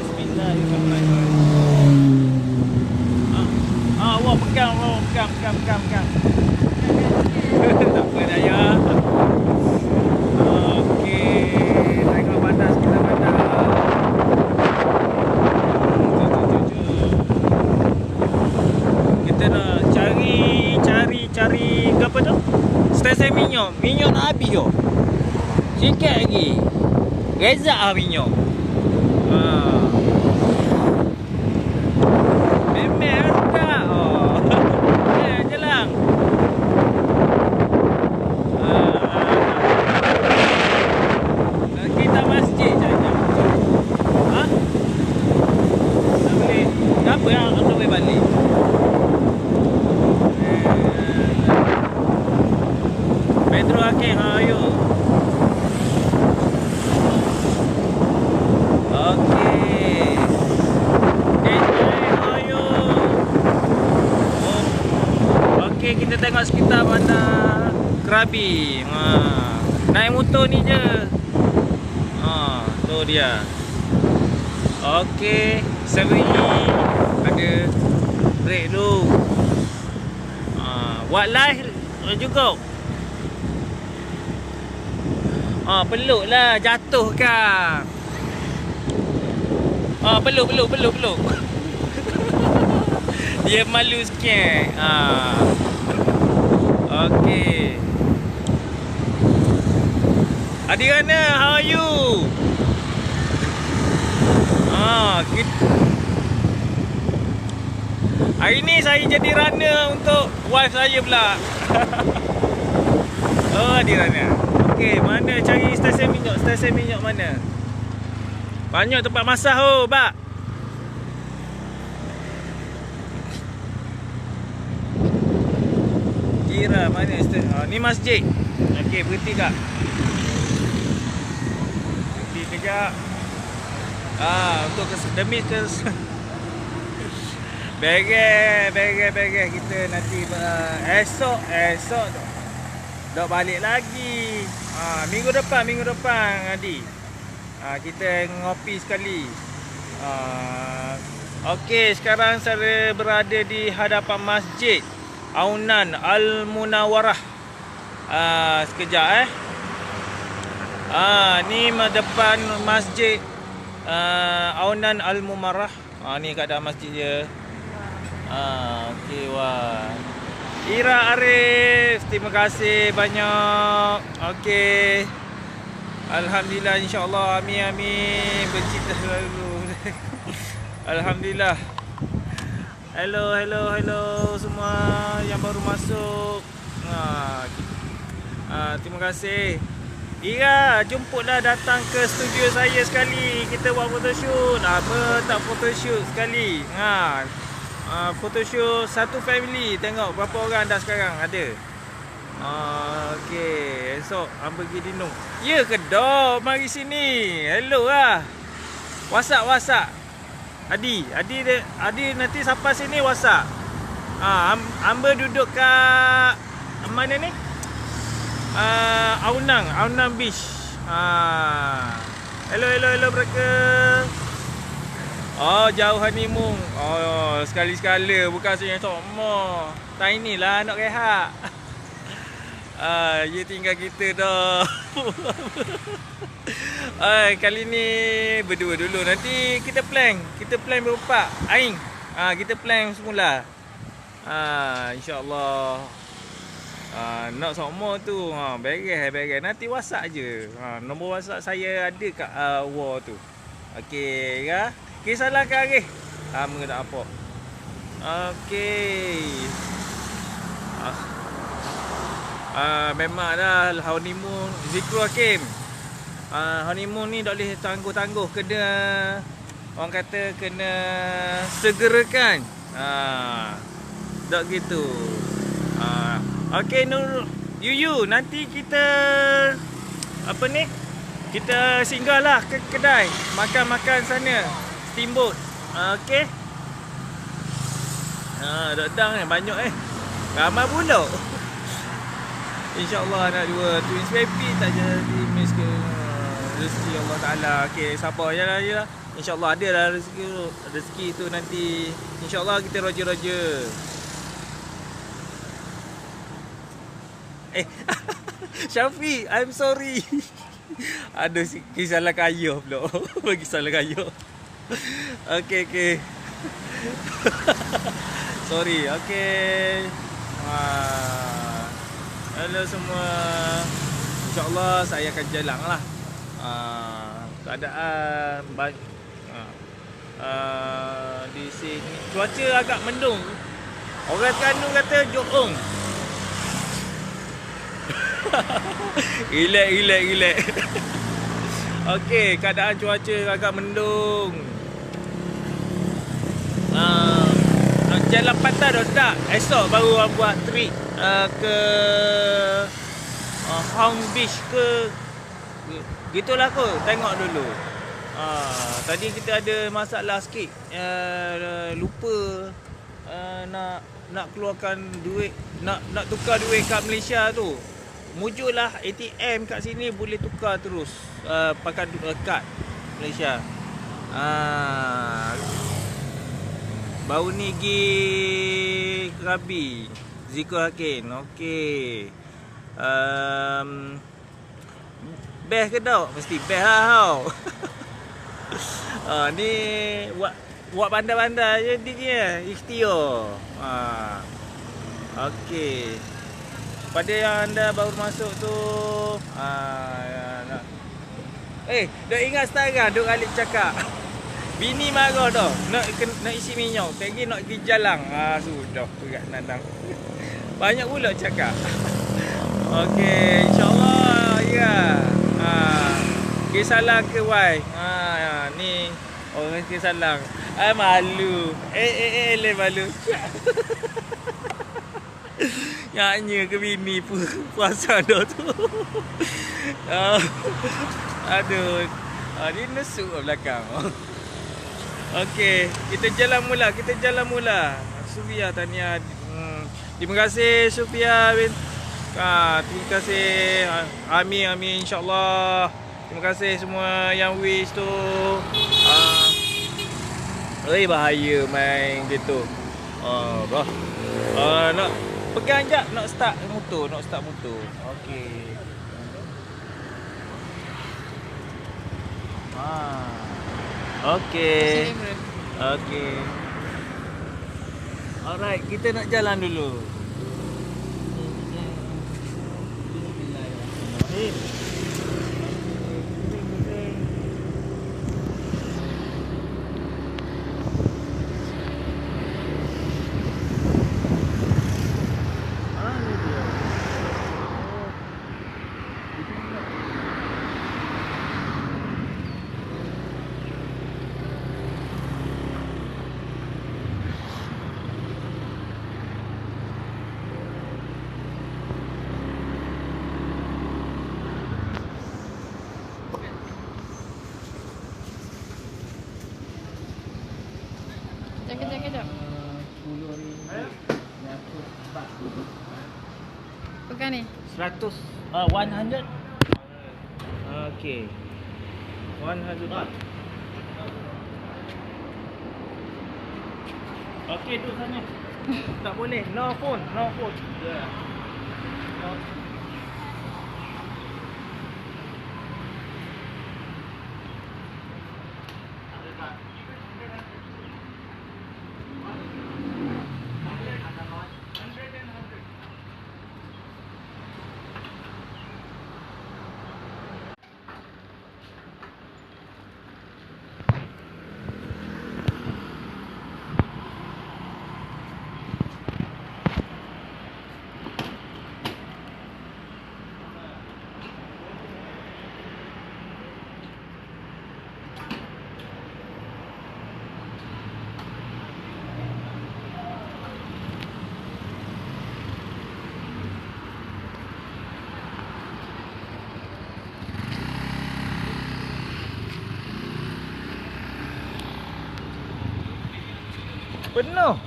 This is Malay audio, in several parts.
Bismillahirrahmanirrahim. Awak pegang, pegang. Tak apa dah ya. Okey, tengok panas kita panas. Kita nak cari apa tu? Stesen minyak. Minyak nak habis yo. Sikit lagi. Rezak ah minyak. Memang tak. Jelang. Kita masjid jap. Ha? Tak boleh. Tak apa yang tak boleh balik. Metro Hakim, ayo. Okey. Ayo. Okey, kita tengok sekitar bandar Krabi. Naik motor ni je. Tu dia. Okey, seri ada break dulu. Buat live juga. Peluk lah, jatuh kan. Peluk. Dia malu sikit. Okey. Adirana, how are you? Hari ni saya jadi runner untuk wife saya pula. Adirana. Okey, mana cari stesen minyak? Stesen minyak mana? Banyak tempat masak bak. Kira mana stesen? Ni masjid. Okey, berhenti kak. Berhenti kejap. Untuk demi Beres kita nanti esok dah balik lagi. Minggu depan Adi. Kita ngopi sekali. Okey, sekarang saya berada di hadapan Masjid Aunan Al-Munawarah. Sekejap ni depan Masjid Aunan Al-Munawarah. Ni keadaan masjid dia. Okey, wah. Ira Arif, terima kasih banyak. Okey. Alhamdulillah, insya-Allah. Amin. Bercinta selalu. Alhamdulillah. Hello semua yang baru masuk. Terima kasih. Ira, jemputlah datang ke studio saya sekali. Kita buat photoshoot. Apa tak photoshoot sekali. Photoshoot satu family. Tengok berapa orang dah sekarang ada. Okey, esok hang pergi Dinung. Ya ke dah? Mari sini. Hello lah. WhatsApp. Adi nanti sampai sini WhatsApp. Hamba duduk kat mana ni? Aunang Beach. Hello mereka. Jauh honeymoon. Sekali-sekala bukan senyap sokmo. Time ni lah nak rehat. Dia tinggal kita dah. Kali ni berdua dulu. Nanti kita plan berempat. Aing. Kita plan semula. InsyaAllah. Nak sokmo tu. Beres. Nanti WhatsApp je. Nombor WhatsApp saya ada kat wall tu. Okey ya. Kisahlah ke Arif. Tak apa. Okey. Memang dah honeymoon Zikrul Hakim. Honeymoon ni tak boleh tangguh-tangguh. Kena, orang kata kena segerakan. Tak gitu. Okey Nur Yuyu, nanti kita apa ni? Kita singgahlah ke kedai. Makan sana. Steamboat. Okey. Datang ni banyak ramai pula. InsyaAllah anak dua twins baby tak jadi miss ke rezeki Allah Ta'ala. Okey, sabar je lah. InsyaAllah ada lah rezeki tu nanti. InsyaAllah kita roja-roja. Syafiq, I'm sorry. Ada sikit salah kaya pula. Bagi salah kaya. Okay. Sorry, okay. Hello semua. InsyaAllah saya akan jalan lah. Keadaan di sini cuaca agak mendung. Orang Terengganu kata Johong. Relax. Okey, keadaan cuaca agak mendung. Nak jalan pantai dah tak? Esok baru orang buat trip ke Hong Beach ke. Gitulah kot, tengok dulu. Tadi kita ada masalah sikit. Lupa nak keluarkan duit, nak tukar duit kat Malaysia tu. Mujurlah ATM kat sini boleh tukar terus pakai kad Malaysia. Baru ni pergi Krabi Zikr Hakim. Okey. Best ke tak? Mesti best lah tau. Ni buat bandar-bandar je dia. Ikhtiar. Okey. Pada yang anda baru masuk tu, dah ingat sekarang duk alik cakap. Bini marah dah. Nak isi minyak. Pergi nak pergi jalan. Sudah berat nandang. Banyak pula cakap. Okey, insyaAllah ya. Kisalang ke wai. Ni orang Kisalang. Malu. Le malu. Nyaknya ke bini puasa dah tu. Aduh. Dia nesuk kat belakang. Okey, kita jalan mula. Sufia tahniah. Terima kasih Sufia bin. Terima kasih. Amin insya-Allah. Terima kasih semua yang wish tu. Bahaya main gitu. Nak pegang jap, nak start motor. Okey. Okey. Alright, kita nak jalan dulu. Bismillahirrahmanirrahim. Kejap. 10,000. Pegang ni. 100. 100. Okey. 100 baht. Okey, duduk sana. Tak boleh. No phone. Yeah. Penuh.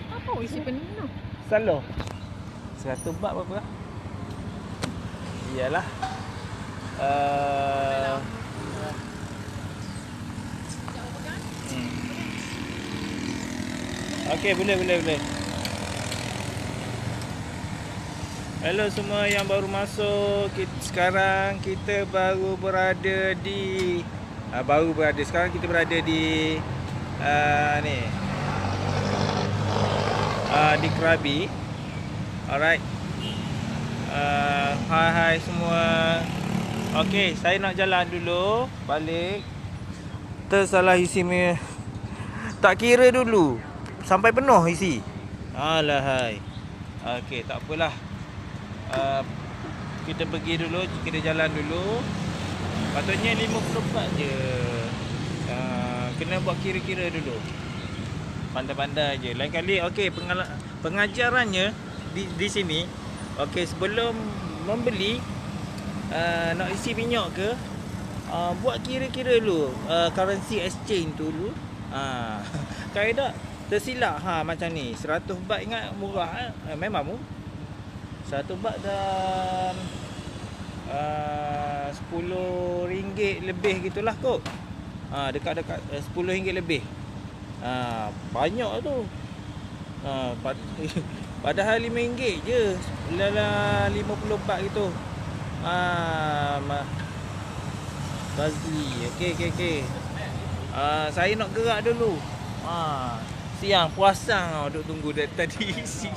Apa isi penuh? Selalu 100 baht berapa? Iyalah. Okey, boleh. Hello semua yang baru masuk. Sekarang kita baru berada di sekarang kita berada di ni di Krabi. Alright. Hai semua. Okey, saya nak jalan dulu balik. Tersalah isi tak kira dulu sampai penuh isi. Alahai. Okey, tak apalah. Kita pergi dulu, kita jalan dulu. Patutnya 54 je. Kena buat kira-kira dulu. Pandai-pandai je. Lain kali okey, pengajarannya di sini. Okey, sebelum membeli nak isi minyak ke, buat kira-kira dulu currency exchange tu dulu. Kaedah tersilap macam ni. 100 baht ingat murah memang mu. 100 baht dan RM10 lebih gitulah kot. Dekat-dekat RM10 lebih. Banyak tu. Padahal RM5 je. Dalam 50 baht gitu. Bazli. Okey. Saya nak gerak dulu. Siang puasang duk tunggu dari tadi isi.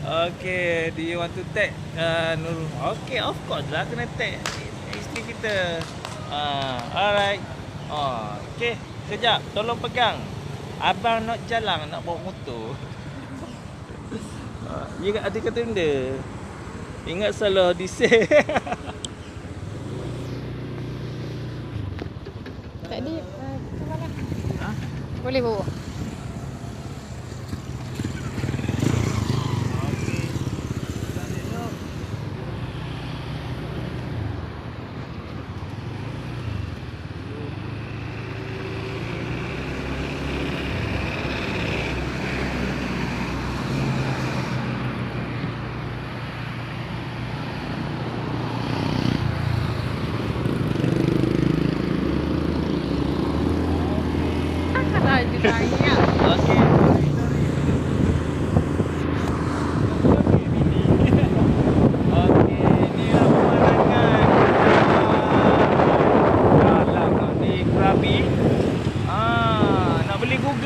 Okay, do you want to tag Nurul? Okay, of course lah, kena tag isteri kita. Alright. Okay, sekejap, tolong pegang. Abang nak jalan, nak bawa motor. Dia ada kata benda. Ingat salah disel. Tadi ke mana? Boleh bawa.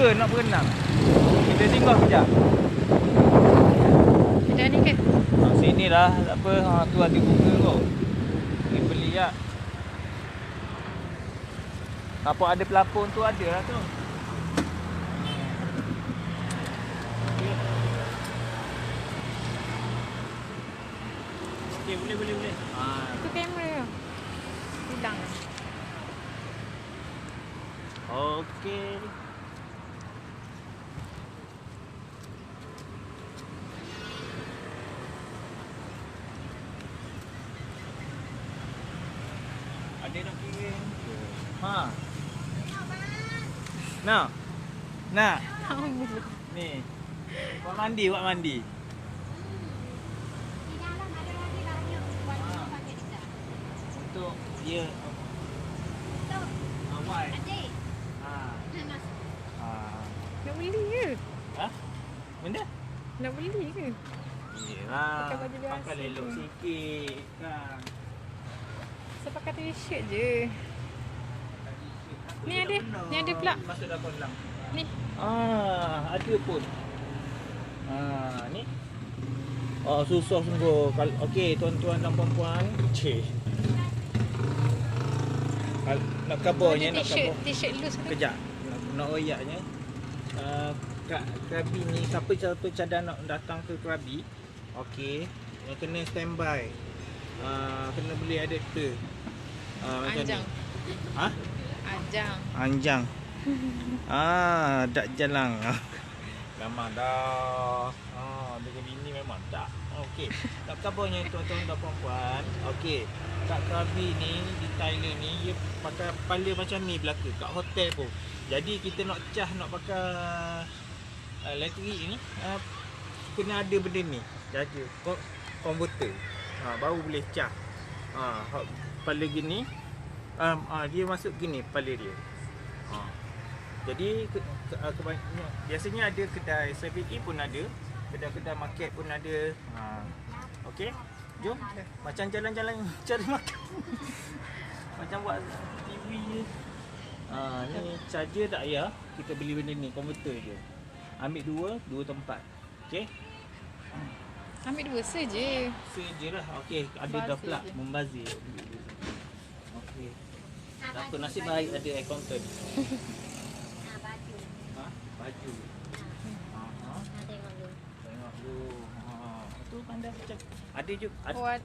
Nak berenang. Kita singgah sekejap. Dah ni ke? Sini lah. Tak apa. Tu ada Google kot. Kita beli lah. Apa ada pelapon tu ada lah tu. Okay, boleh. Itu kamera. Hilang. Okay. Ada nak kirim. Nak. Ni. Buat mandi. Di dalam ada lagi banyak warna pakai kita. Untuk dia. Untuk Why? adik. Nak Nak beli ke? Benda? Nak beli ke? Yelah. Pakai baju biasa Pakai elok je. sikit kan. Saya pakai t-shirt je. Ni ada pula. Masuk dapur dalam. Ni. Ada pun. Ni. Susah sungguh. Okey, tuan-tuan dan puan-puan. Nak kabarnya, nak kabar. T-shirt loose ke? Kejap. Nak royaknya. Kat Krabi ni, siapa cadang nak datang ke Krabi, okey, kena standby. Kena beli adapter. Anjang. Anjang. Tak jalan. Memang dah. Dengan bini memang tak. Okey. Tak kabarnya tuan-tuan dan puan-puan. Okey. Kat Krabi ni, di Thailand ni, dia pakai kepala macam ni belaka. Kat hotel pun. Jadi kita nak cas, nak pakai elektrik ni, kena ada benda ni. Jaga. Konverter. Baru boleh cas. Kepala gini. Dia masuk gini kepala dia. Jadi biasanya ada kedai 7E pun ada, kedai-kedai market pun ada. Okey. Jom. Macam jalan-jalan cari makan. Macam buat TV je. Ni charger tak payah. Kita beli benda ni, konverter je. Ambil dua tempat. Okey. Ambil 2 saja. Sejelah. Okey, ada dah pula Bazir je. membazir. Okey. Tak apa, nasib baik ada air condition. Baju. Baju. Tengok dulu. Tengok tu. Tu pandai macam ada je. What?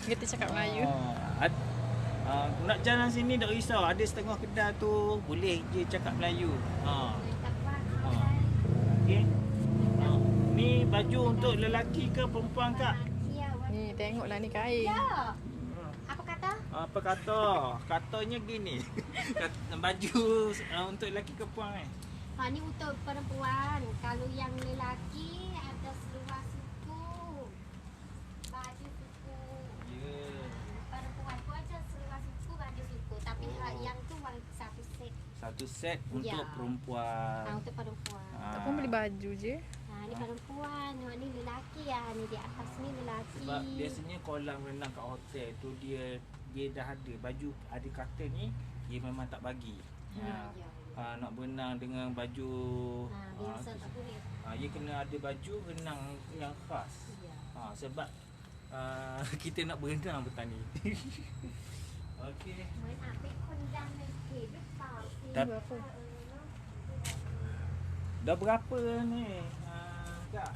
Kita cakap Melayu. Nak jalan sini tak risau. Ada setengah kedai tu boleh je cakap Melayu. Okey. Ni baju untuk lelaki ke perempuan kak? Ni tengoklah ni kain. Ya. Apa kata? Apa kata? Katanya gini. Baju untuk lelaki ke perempuan Ni untuk perempuan. Kalau yang lelaki ada seluar suku. Baju suku. Ya. Perempuan pun ada seluar suku, baju suku. Tapi yang tu satu set. Satu set untuk Ya. perempuan. Untuk perempuan. Tak pun beli baju je. Ni perempuan. Ni lelaki ya. Ni di atas ni lelaki. Sebab biasanya kolam renang kat hotel tu dia dah ada baju, ada kata ni dia memang tak bagi. Ya. Nak berenang dengan baju Biasa tak boleh. dia kena ada baju renang yang khas. Ya. Sebab kita nak berenang petani. Okey. เหมือนอาจเป็นคนดังในเพจหรือเปล่า Berapa? Dah berapa ni? Kak.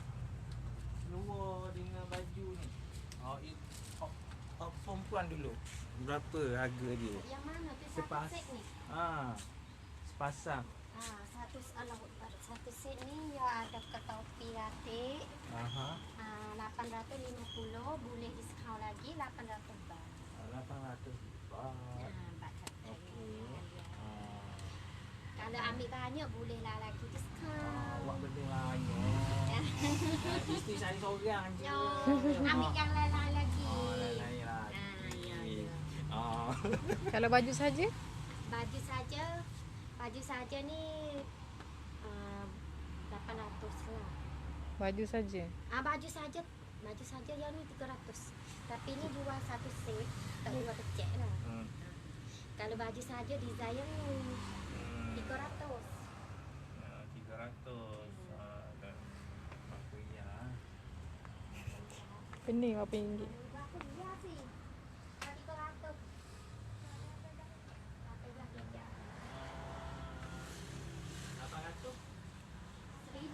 Luar dengan baju ni. Perempuan dulu. Berapa harga dia? Yang mana tu satu Sepas. set ni? Sepasang. Satu set ni ya ada ketopi latte. Aha. 850 boleh diskaun lagi 800 baht. 800 baht. Baht Thai. Okey. Kalau ambil banyak bolehlah lagi diskaun. Awak benda banyak. Isteri saya seorang je. Yo, ambil yang lain-lain lagi. Lain lagi. Ya. Kalau baju saja? Baju saja ni 800 lah. Baju saja. Baju saja yang ni 300. Tapi ni jual satu set, tak jual kecek lah. Kalau baju saja design ni 300. 300. Dan apa ya? Pening berapa ringgit? Berapa dia sih? 300. 800. 1000.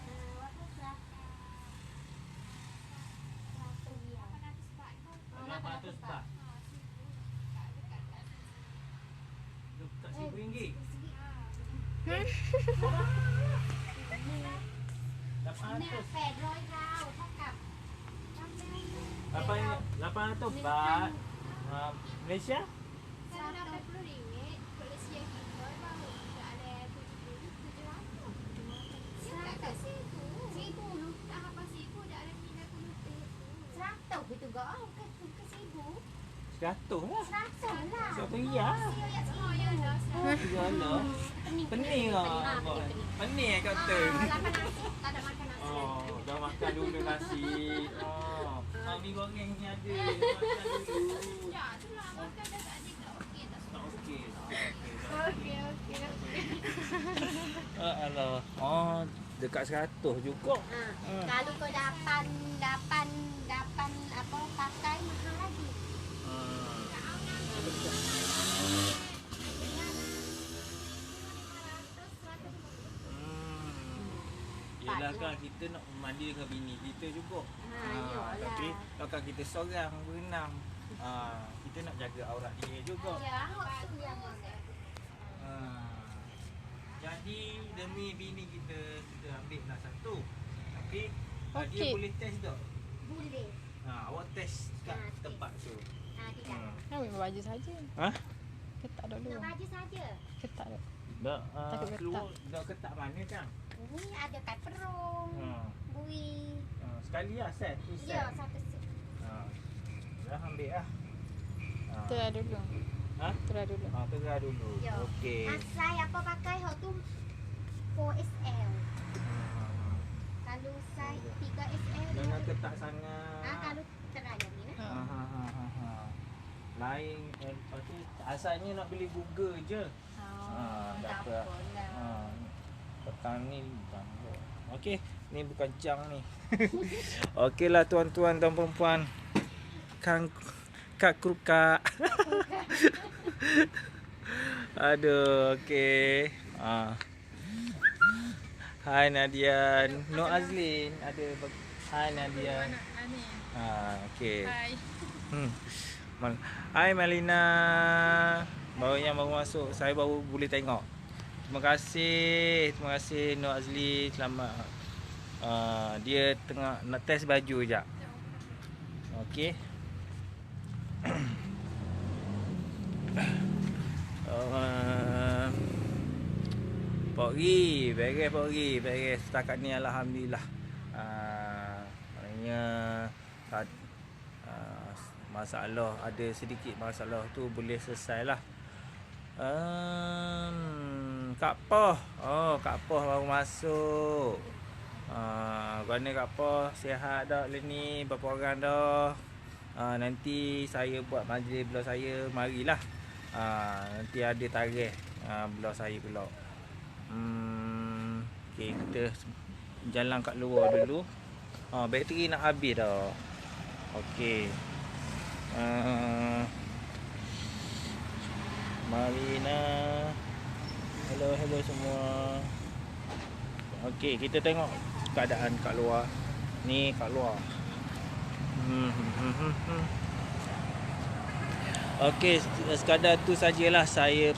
Berapa berat? 800 baht. Tak RM1,000. 800. 800 rauเท่ากับ 800 baht. Malaysia? 180 ringgit. Malaysia kita baru tak ada 1,000 tak apa 1,000 dah ada 100 itu gak ke 1,000 100 lah. 100 lah 100 riyal. Segala. Pening lah. Pening kata. 800 tak ada makan nasi Dah makan dulu nasi. Mi goreng ni ada. Makan dulu. ya itulah makan dah tak ada tak okey tak Tak okey. okey Alah. Dekat 100 juga. kalau kau dapat apa pakai mahal lagi. Yelah kan kita nak mandi dengan bini kita juga. Yalah. Tapi kalau kita seorang berenang, kita nak jaga aurat dia juga. Ya, awak tu yang mana? Jadi demi bini kita ambil lah satu. Tapi dia Okey. boleh test tak? Boleh. Awak test kat test. tempat tu. Tidak. Ambil baju saja. Ha? Ketak dulu. Nak baju saja. Ketak dulu. Dak Takut ketak. keluar dak ketak mana kan? Ini ada kat perung. Bui. Sekali lah set. Tu set. Ya, satu set. Dah ambil lah. Tu dah dulu. Ha? Tu Gerak dulu. Gerak dulu. Ya. Okey. Saya apa pakai hot tu 4XL. Kalau saya 3XL Jangan ketat sangat. kalau terayang ni Ha. Lain lepas tu asalnya nak beli Google je. tak dapat. apalah. Petang ni tambah. Okey, ni bukan jang ni. Okeylah tuan-tuan dan puan-puan. Kak Kruka. Aduh, okey. Hai Nadia, Nur Azlin ada hai Nadia. Okey. Hai. Hai Melina. Baru masuk. Saya baru boleh tengok. Terima kasih Nur Azli. Selamat. Dia tengah nak test baju jap. Okey. Beres setakat ni alhamdulillah. Maknanya masalah, ada sedikit masalah tu boleh selesai lah. Kak Poh. Kak Poh baru masuk. Mana Kak Poh? Sihat dah ni? Berapa orang dah? Nanti saya buat majlis belah saya. Marilah. Nanti ada tarikh belah saya pula. Okay, kita jalan kat luar dulu. Bateri nak habis dah. Okey. Marina. Hello semua. Okey, kita tengok keadaan kat luar. Ni kat luar. Okey, sekadar tu sajalah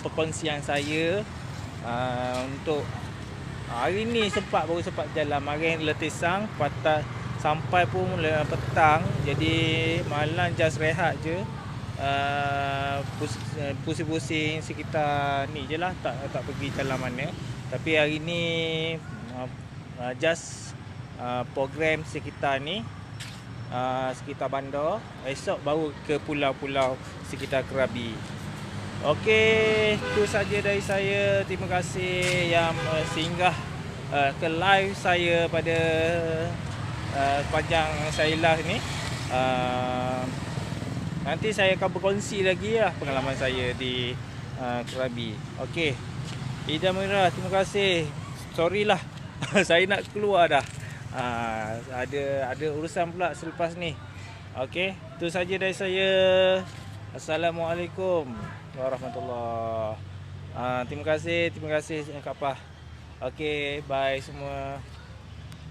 perkongsian saya untuk hari ni baru sempat jalan. Marin letisang patah sampai pun petang. Jadi malam just rehat je. Pusing-pusing sekitar ni je lah, tak pergi jalan mana. Tapi hari ni just program sekitar ni, sekitar bandar. Esok baru ke pulau-pulau sekitar Krabi. Okey, itu saja dari saya. Terima kasih yang singgah ke live saya pada sepanjang saya live ni. Nanti saya akan berkongsi lagi lah pengalaman saya di Krabi. Okey. Ida Mira, terima kasih. Sorry lah. Saya nak keluar dah. Ada urusan pula selepas ni. Okey, itu saja dari saya. Assalamualaikum warahmatullahi. Terima kasih Kak Pah. Okey, bye semua.